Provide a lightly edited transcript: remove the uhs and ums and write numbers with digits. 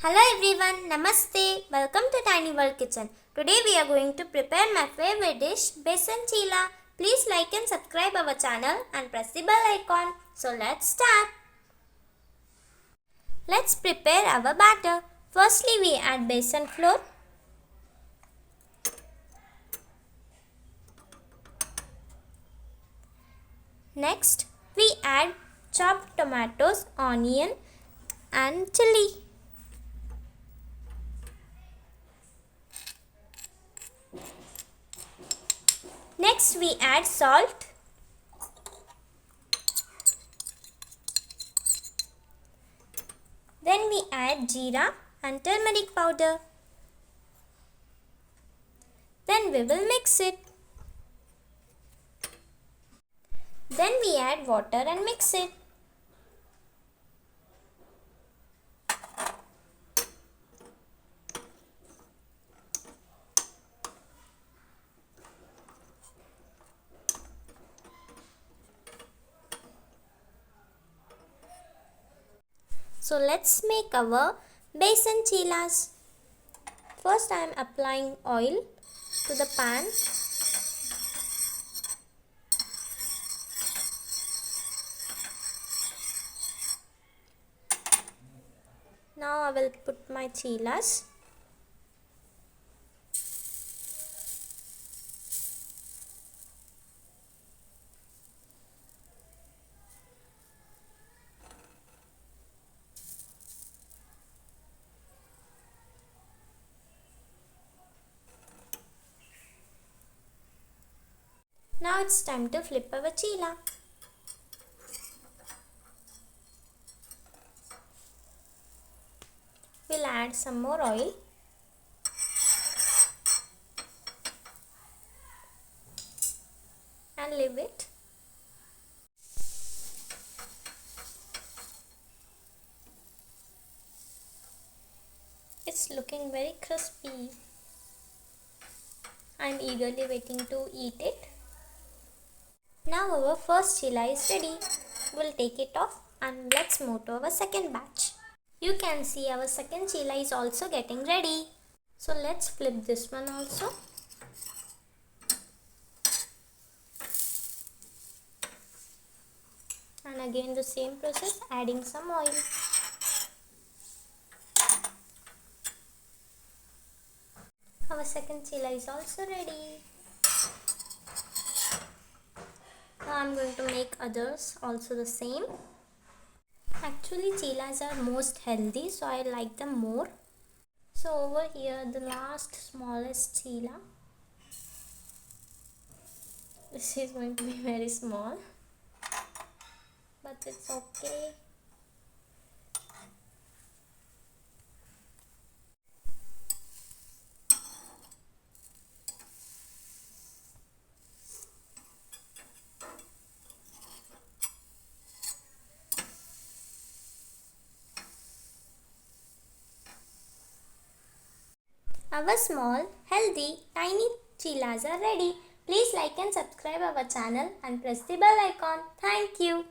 Hello everyone, Namaste. Welcome to Tiny World Kitchen. Today we are going to prepare my favorite dish, Besan Chilla. Please like and subscribe our channel and press the bell icon. So let's start. Let's prepare our batter. Firstly we add besan flour. Next we add chopped tomatoes, onion and chilli. Next we add salt. Then we add jeera and turmeric powder. Then we will mix it. Then we add water and mix it. So let's make our besan chillas. First I am applying oil to the pan. Now I will put my chillas. Now it's time to flip our chilla. We'll add some more oil. And leave it. It's looking very crispy. I'm eagerly waiting to eat it. Now our first chilla is ready. We'll take it off and let's move to our second batch. You can see our second chilla is also getting ready. So let's flip this one also. And again the same process, adding some oil. Our second chilla is also ready. Now I'm going to make others also the same. Actually chillas are most healthy, so I like them more. So over here the last smallest chilla. This is going to be very small, but it's okay. Our small, healthy, tiny chillas are ready. Please like and subscribe our channel and press the bell icon. Thank you.